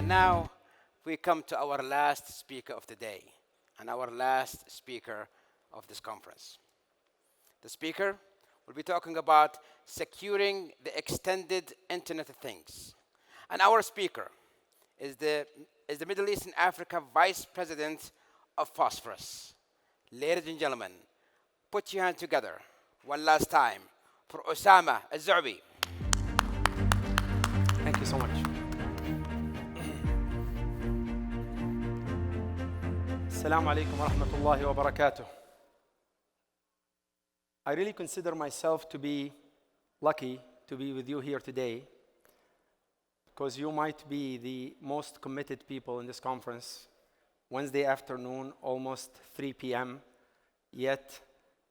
And now we come to our last speaker of the day and our last speaker of this conference. The speaker will be talking about securing the extended Internet of Things. And our speaker is the Middle East and Africa Vice President of Phosphorus. Ladies and gentlemen, put your hands together one last time for Osama Al-Zu'bi. Thank you so much. Assalamu alaikum wa rahmatullahi wa barakatuh. I really consider myself to be lucky to be with you here today because you might be the most committed people in this conference. Wednesday afternoon, almost 3 p.m., yet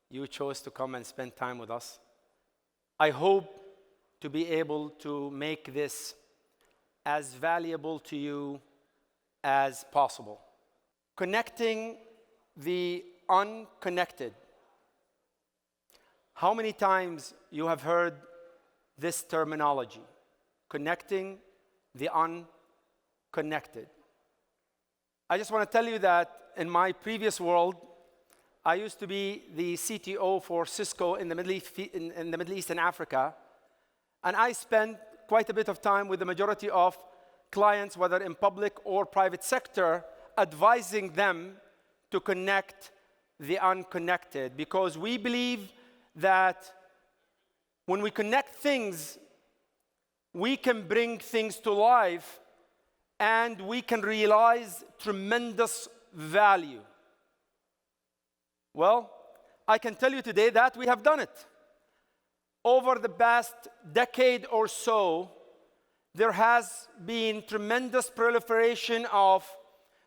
you chose to come and spend time with us. I hope to be able to make this as valuable to you as possible. Connecting the unconnected. How many times you have heard this terminology? Connecting the unconnected. I just want to tell you that in my previous world, I used to be the CTO for Cisco in the Middle East and Africa, and I spent quite a bit of time with the majority of clients, whether in public or private sector, advising them to connect the unconnected, because we believe that when we connect things, we can bring things to life and we can realize tremendous value. Well, I can tell you today that we have done it. Over the past decade or so, there has been tremendous proliferation of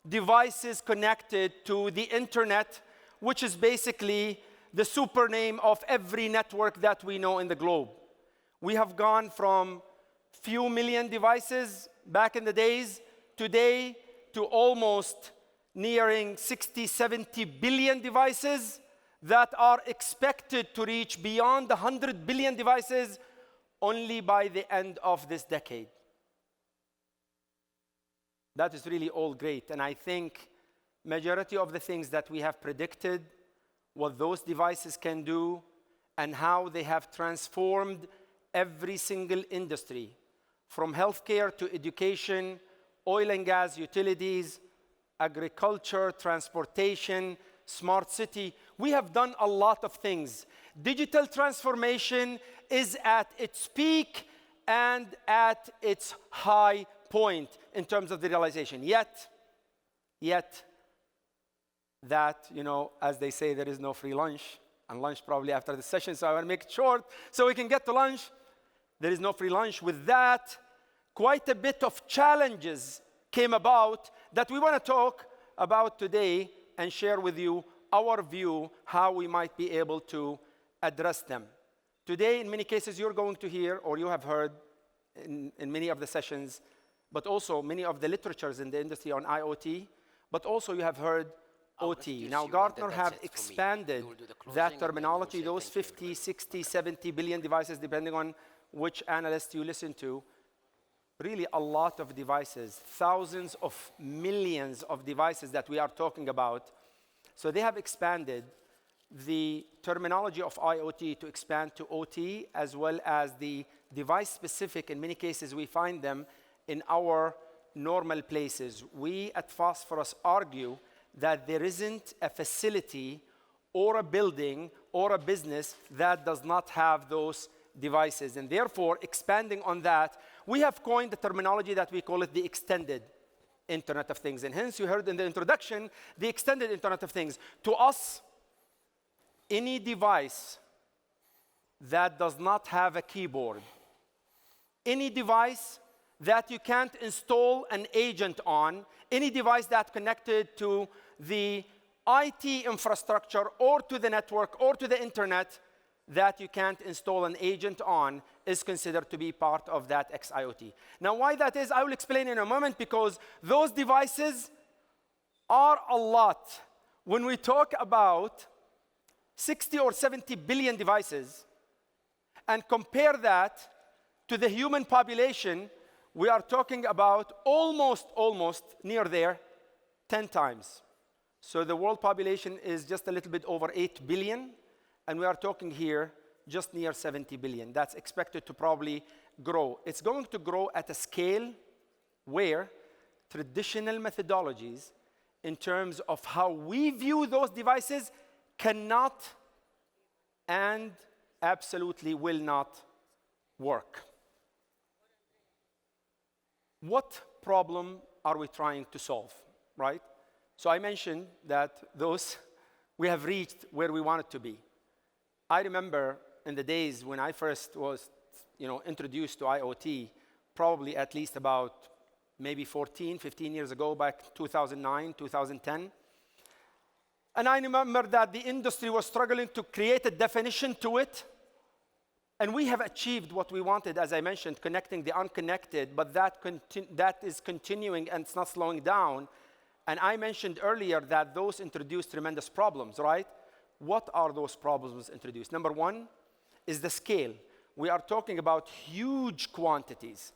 devices connected to the internet, which is basically the super name of every network that we know in the globe. We have gone from few million devices back in the days today to almost nearing 60, 70 billion devices that are expected to reach beyond 100 billion devices only by the end of this decade. That is really all great. And I think majority of the things that we have predicted, what those devices can do, and how they have transformed every single industry, from healthcare to education, oil and gas, utilities, agriculture, transportation, smart city. We have done a lot of things. Digital transformation is at its peak and at its high point in terms of the realization. Yet, that, as they say, there is no free lunch, and lunch probably after the session, so I want to make it short so we can get to lunch. There is no free lunch. With that, quite a bit of challenges came about that we want to talk about today and share with you our view, how we might be able to address them. Today, in many cases, you're going to hear, or you have heard in many of the sessions, but also many of the literatures in the industry on IoT, but also you have heard OT. Now, Gartner have expanded that terminology, those 50, 60, 70 billion devices, depending on which analyst you listen to. Really a lot of devices, thousands of millions of devices that we are talking about. So they have expanded the terminology of IoT to expand to OT, as well as the device-specific. In many cases, we find them in our normal places. We at Phosphorus argue that there isn't a facility or a building or a business that does not have those devices. And therefore, expanding on that, we have coined the terminology that we call it the extended Internet of Things. And hence, you heard in the introduction, the extended Internet of Things. To us, any device that does not have a keyboard, any device that you can't install an agent on, any device that's connected to the IT infrastructure or to the network or to the internet that you can't install an agent on is considered to be part of that XIoT. Now, why that is, I will explain in a moment, because those devices are a lot. When we talk about 60 or 70 billion devices and compare that to the human population, we are talking about almost near there, 10 times. So the world population is just a little bit over 8 billion, and we are talking here just near 70 billion. That's expected to probably grow. It's going to grow at a scale where traditional methodologies in terms of how we view those devices cannot and absolutely will not work. What problem are we trying to solve, right? So I mentioned that we have reached where we wanted to be. I remember in the days when I first was, introduced to IoT, probably at least about maybe 14, 15 years ago, back 2009, 2010. And I remember that the industry was struggling to create a definition to it. And we have achieved what we wanted, as I mentioned, connecting the unconnected, but that is continuing and it's not slowing down. And I mentioned earlier that those introduced tremendous problems, right? What are those problems introduced? Number one is the scale. We are talking about huge quantities.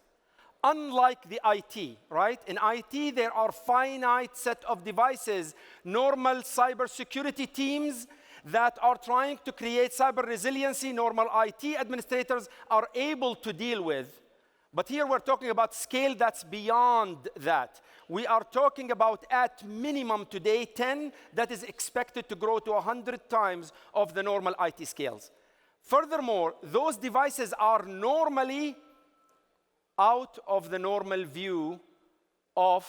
Unlike the IT, right? In IT, there are finite set of devices, normal cybersecurity teams that are trying to create cyber resiliency, normal IT administrators are able to deal with. But here we're talking about scale that's beyond that. We are talking about, at minimum today, 10 that is expected to grow to 100 times of the normal IT scales. Furthermore, those devices are normally out of the normal view of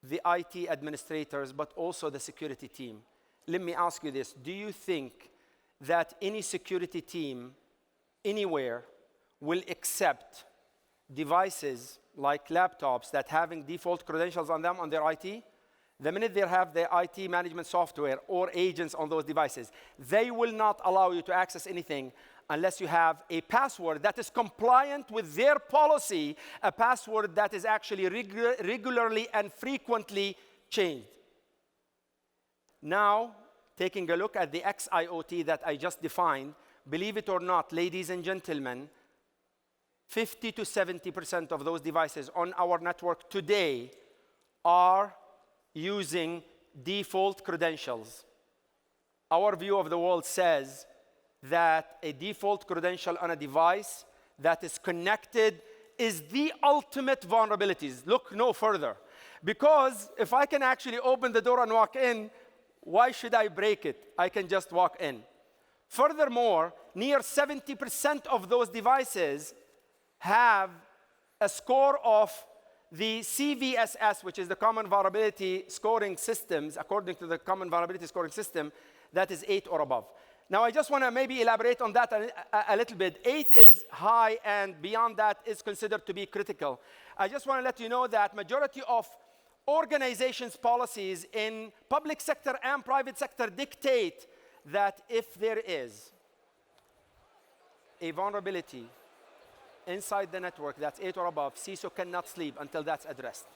the IT administrators, but also the security team. Let me ask you this. Do you think that any security team anywhere will accept devices like laptops that having default credentials on them on their IT? The minute they have their IT management software or agents on those devices, they will not allow you to access anything unless you have a password that is compliant with their policy, a password that is actually regularly and frequently changed. Now, taking a look at the XIoT that I just defined, believe it or not, ladies and gentlemen, 50 to 70% of those devices on our network today are using default credentials. Our view of the world says that a default credential on a device that is connected is the ultimate vulnerabilities. Look no further. Because if I can actually open the door and walk in, why should I break it? I can just walk in. Furthermore, near 70% of those devices have a score of the CVSS, which is the Common Vulnerability Scoring Systems, according to the Common Vulnerability Scoring System, that is 8 or above. Now, I just want to maybe elaborate on that a little bit. 8 is high, and beyond that is considered to be critical. I just want to let you know that majority of organizations' policies in public sector and private sector dictate that if there is a vulnerability inside the network that's 8 or above, CISO cannot sleep until that's addressed.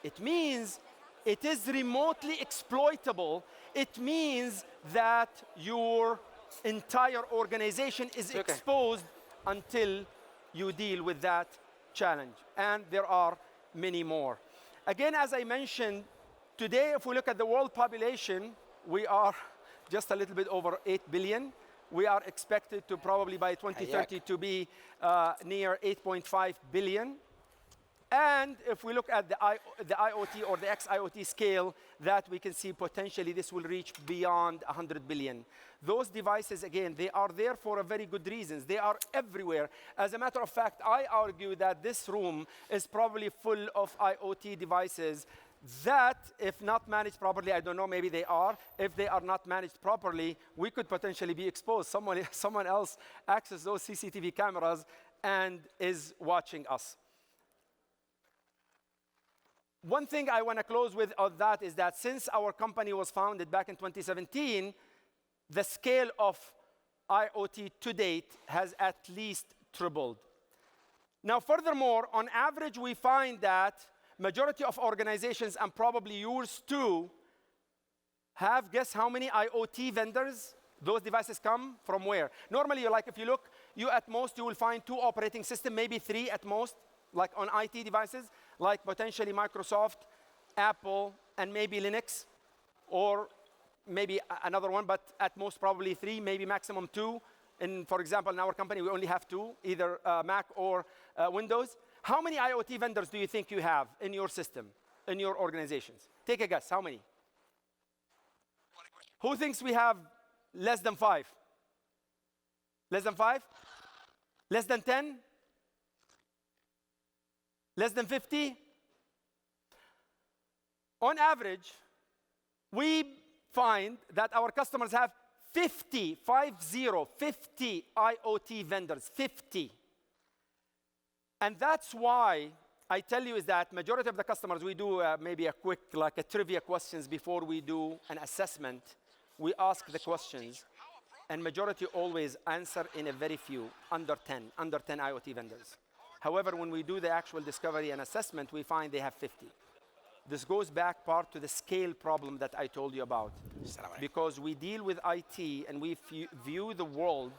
It means it is remotely exploitable. It means that your entire organization is exposed until you deal with that challenge. And there are many more. Again, as I mentioned, today, if we look at the world population, we are just a little bit over 8 billion. We are expected to probably by 2030 to be near 8.5 billion. And if we look at the IoT or the XIoT scale, that we can see potentially this will reach beyond 100 billion. Those devices, again, they are there for a very good reasons. They are everywhere. As a matter of fact, I argue that this room is probably full of IoT devices that, if not managed properly, I don't know, maybe they are. If they are not managed properly, we could potentially be exposed. Someone else accesses those CCTV cameras and is watching us. One thing I want to close with on that is that since our company was founded back in 2017, the scale of IoT to date has at least tripled. Now, furthermore, on average, we find that majority of organizations, and probably yours too, have, guess how many IoT vendors those devices come from where? Normally, like if you look, you at most, you will find 2 operating systems, maybe 3 at most, like on IT devices, like potentially Microsoft, Apple, and maybe Linux, or maybe another one, but at most probably 3, maybe maximum 2. And for example, in our company, we only have 2, either Mac or Windows. How many IoT vendors do you think you have in your system, in your organizations? Take a guess, how many? Who thinks we have less than 5? Less than 5? Less than 10? Less than 50? On average, we find that our customers have 50 IoT vendors, 50. And that's why I tell you is that majority of the customers, we do maybe a quick, like a trivia questions before we do an assessment. We ask the questions, and majority always answer in a very few, under 10 IoT vendors. However, when we do the actual discovery and assessment, we find they have 50. This goes back part to the scale problem that I told you about. Because we deal with IT and we view the world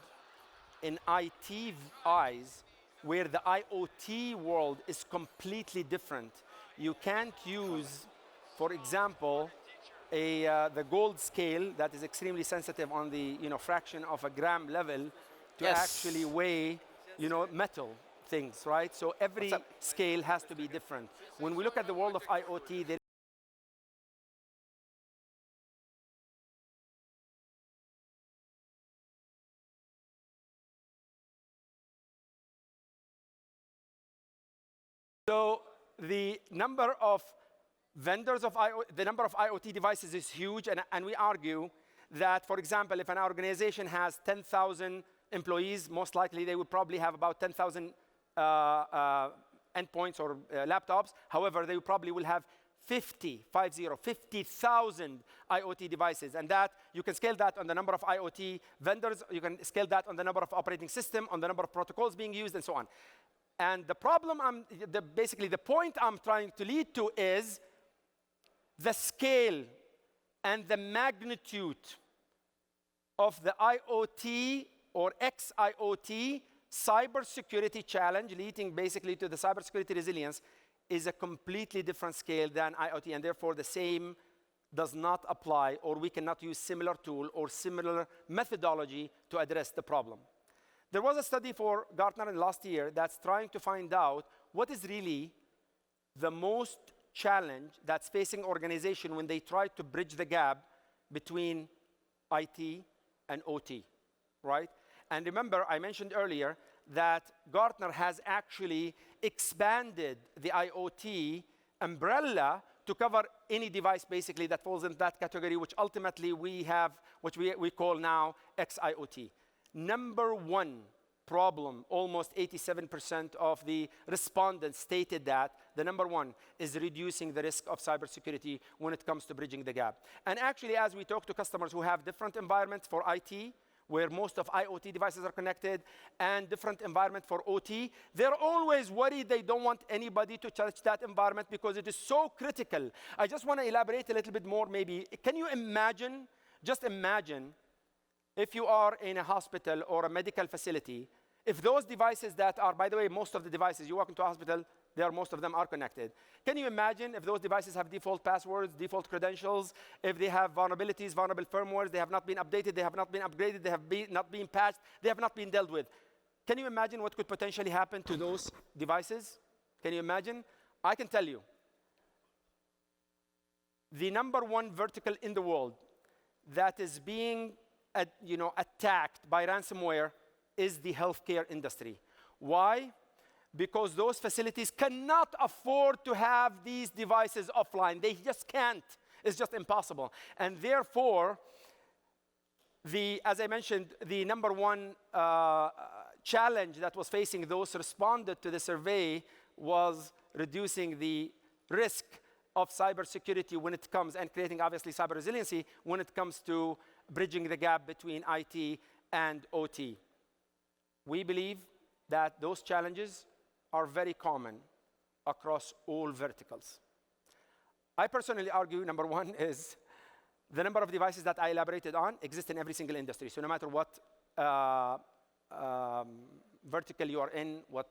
in IT eyes, where the IoT world is completely different. You can't use, for example, the gold scale that is extremely sensitive on the fraction of a gram level to actually weigh metal things, right? So every scale has to be different. When we look at the world of IoT, there so the number of vendors of the number of IoT devices is huge, and we argue that, for example, if an organization has 10,000 employees, most likely they would probably have about 10,000 endpoints or laptops. However, they probably will have 50,000 IoT devices, and that you can scale that on the number of IoT vendors, you can scale that on the number of operating system, on the number of protocols being used, and so on. And the problem, basically the point I'm trying to lead to is the scale and the magnitude of the IoT or XIoT cybersecurity challenge, leading basically to the cybersecurity resilience, is a completely different scale than IoT, and therefore the same does not apply, or we cannot use similar tool or similar methodology to address the problem. There was a study for Gartner last year that's trying to find out what is really the most challenge that's facing organization when they try to bridge the gap between IT and OT, right? And remember, I mentioned earlier that Gartner has actually expanded the IoT umbrella to cover any device basically that falls in that category, which ultimately we have, which we call now XIoT. Number one problem, almost 87% of the respondents stated that the number one is reducing the risk of cybersecurity when it comes to bridging the gap. And actually, as we talk to customers who have different environments for IT, where most of IoT devices are connected, and different environment for OT, they're always worried they don't want anybody to touch that environment because it is so critical. I just want to elaborate a little bit more maybe. Can you imagine, just imagine, if you are in a hospital or a medical facility, if those devices that are, by the way, most of the devices, you walk into a hospital, most of them are connected. Can you imagine if those devices have default passwords, default credentials, if they have vulnerabilities, vulnerable firmwares, they have not been updated, they have not been upgraded, they have not been patched, they have not been dealt with? Can you imagine what could potentially happen to those devices? Can you imagine? I can tell you. The number one vertical in the world that is being attacked by ransomware is the healthcare industry. Why? Because those facilities cannot afford to have these devices offline. They just can't. It's just impossible. And therefore, as I mentioned, the number one challenge that was facing those who responded to the survey was reducing the risk of cybersecurity when it comes, and creating obviously cyber resiliency when it comes to bridging the gap between IT and OT. We believe that those challenges are very common across all verticals. I personally argue, number one is the number of devices that I elaborated on exist in every single industry. So no matter what vertical you are in, what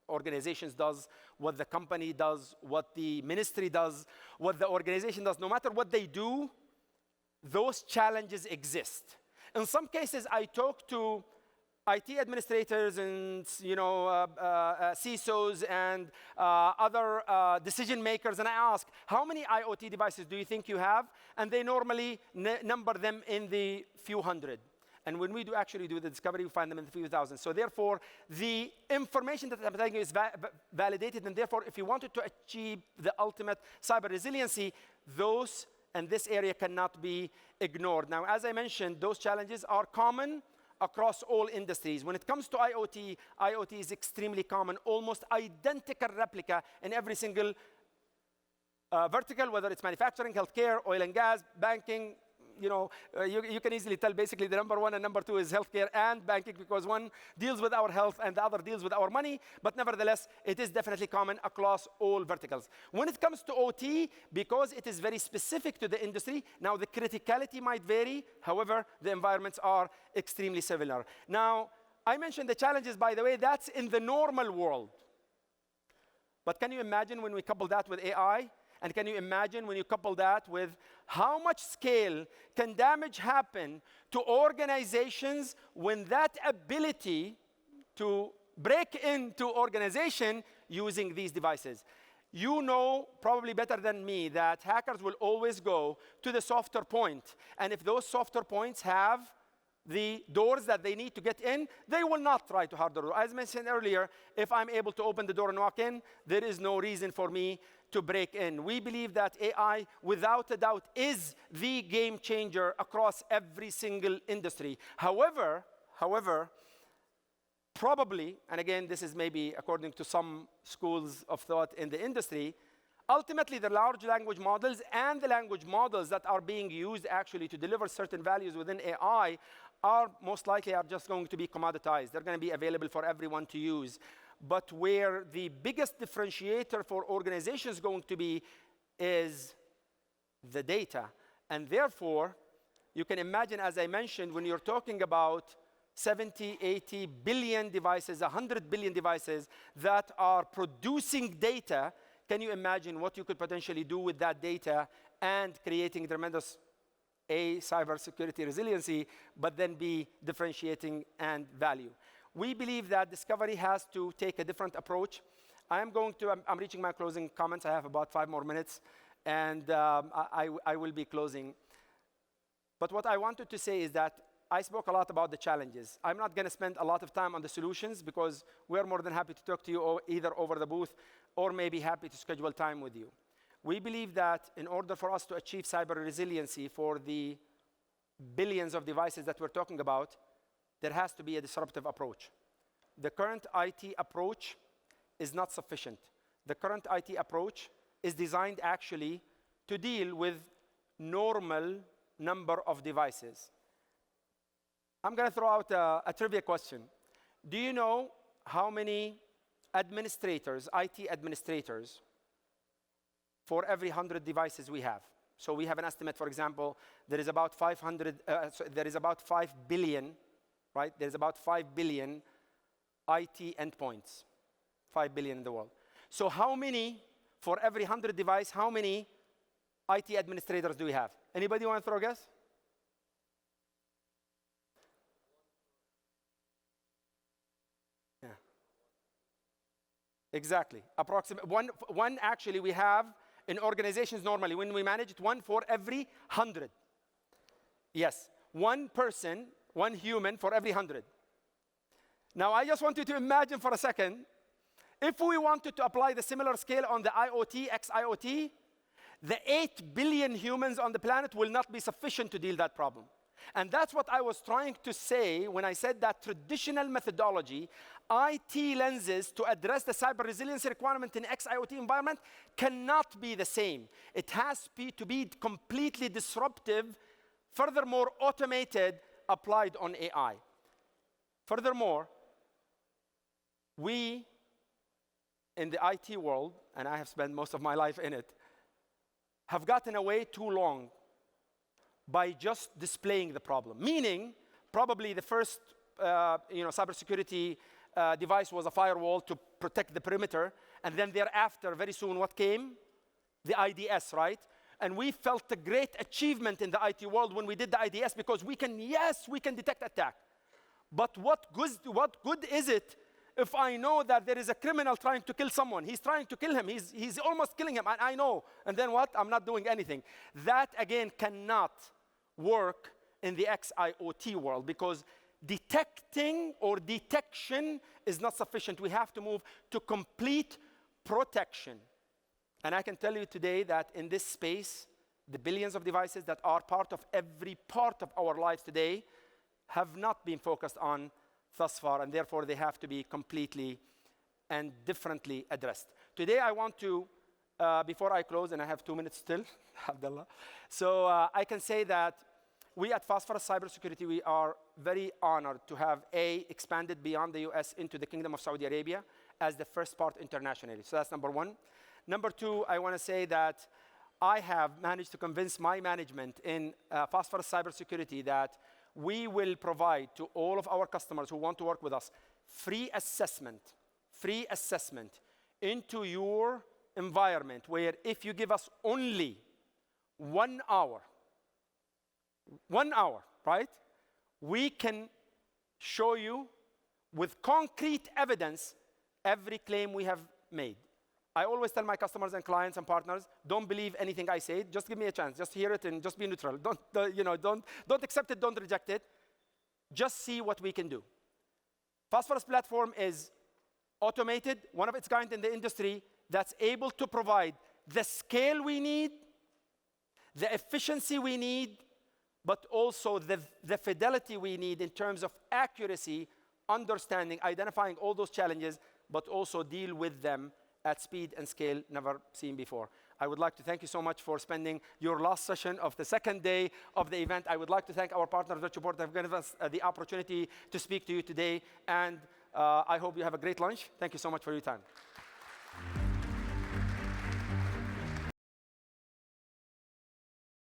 organizations does, what the company does, what the ministry does, what the organization does, no matter what they do, those challenges exist. In some cases, I talk to IT administrators and CISOs and other decision makers, and I ask, how many IoT devices do you think you have? And they normally number them in the few hundred. And when we actually do the discovery, we find them in the few thousand. So therefore, the information that I'm telling you is validated, and therefore, if you wanted to achieve the ultimate cyber resiliency, those and this area cannot be ignored. Now, as I mentioned, those challenges are common across all industries. When it comes to IoT, IoT is extremely common, almost identical replica in every single vertical, whether it's manufacturing, healthcare, oil and gas, banking. You can easily tell basically the number one and number two is healthcare and banking, because one deals with our health and the other deals with our money. But nevertheless, it is definitely common across all verticals. When it comes to OT, because it is very specific to the industry, now the criticality might vary. However, the environments are extremely similar. Now, I mentioned the challenges, by the way, that's in the normal world. But can you imagine when we couple that with AI? And can you imagine when you couple that with how much scale can damage happen to organizations when that ability to break into organization using these devices? You know probably better than me that hackers will always go to the softer point. And if those softer points have the doors that they need to get in, they will not try to harden the door. As mentioned earlier, if I'm able to open the door and walk in, there is no reason for me to break in. We believe that AI, without a doubt, is the game changer across every single industry. However, probably, and again, this is maybe according to some schools of thought in the industry, ultimately the large language models and the language models that are being used actually to deliver certain values within AI are most likely just going to be commoditized. They're going to be available for everyone to use. But where the biggest differentiator for organizations is going to be is the data. And therefore, you can imagine, as I mentioned, when you're talking about 70, 80 billion devices, 100 billion devices that are producing data, can you imagine what you could potentially do with that data and creating tremendous cybersecurity resiliency, but then be differentiating and value? We believe that discovery has to take a different approach. I'm reaching my closing comments. I have about 5 more minutes, and I will be closing. But what I wanted to say is that I spoke a lot about the challenges. I'm not going to spend a lot of time on the solutions, because we're more than happy to talk to you either over the booth or maybe happy to schedule time with you. We believe that in order for us to achieve cyber resiliency for the billions of devices that we're talking about, there has to be a disruptive approach. The current IT approach is not sufficient. The current IT approach is designed actually to deal with normal number of devices. I'm going to throw out a trivia question. Do you know how many administrators, IT administrators, for every 100 devices we have? So we have an estimate, for example, there is about 5 billion, right? There's about 5 billion IT endpoints, 5 billion in the world. So how many, for every 100 device, how many IT administrators do we have? Anybody want to throw a guess? Yeah. Exactly. Approximately one actually we have in organizations normally, when we manage it, 1 for every 100. Yes, 1 person, 1 human for every 100. Now, I just want you to imagine for a second, if we wanted to apply the similar scale on the IoT, XIoT, the 8 billion humans on the planet will not be sufficient to deal that problem. And that's what I was trying to say when I said that traditional methodology, IT lenses to address the cyber resiliency requirement in XIoT environment cannot be the same. It has to be completely disruptive, furthermore automated, applied on AI. Furthermore, we in the IT world, and I have spent most of my life in it, have gotten away too long by just displaying the problem. Meaning, probably the first cybersecurity device was a firewall to protect the perimeter. And then thereafter, very soon, what came? The IDS, right? And we felt a great achievement in the IT world when we did the IDS because we can detect attack. But what good is it if I know that there is a criminal trying to kill someone? He's trying to kill him. He's almost killing him, and I know. And then what? I'm not doing anything. That, again, cannot work in the XIoT world because detecting or detection is not sufficient. We have to move to complete protection. And I can tell you today that in this space, the billions of devices that are part of every part of our lives today have not been focused on thus far, and therefore they have to be completely and differently addressed. Today I want to, before I close, and I have 2 minutes still, Abdullah, so I can say that we at Phosphorus Cybersecurity, we are very honored to have expanded beyond the US into the Kingdom of Saudi Arabia as the first part internationally. So that's number one. Number two, I want to say that I have managed to convince my management in Phosphorus Cybersecurity that we will provide to all of our customers who want to work with us free assessment into your environment, where if you give us only 1 hour, right? We can show you with concrete evidence every claim we have made. I always tell my customers and clients and partners, don't believe anything I say. Just give me a chance. Just hear it and just be neutral. Don't accept it. Don't reject it. Just see what we can do. Phosphorus platform is automated, one of its kind in the industry, that's able to provide the scale we need, the efficiency we need, but also the fidelity we need in terms of accuracy, understanding, identifying all those challenges, but also deal with them at speed and scale never seen before. I would like to thank you so much for spending your last session of the second day of the event. I would like to thank our partner, Deutsche Port, that have given us the opportunity to speak to you today. And I hope you have a great lunch. Thank you so much for your time.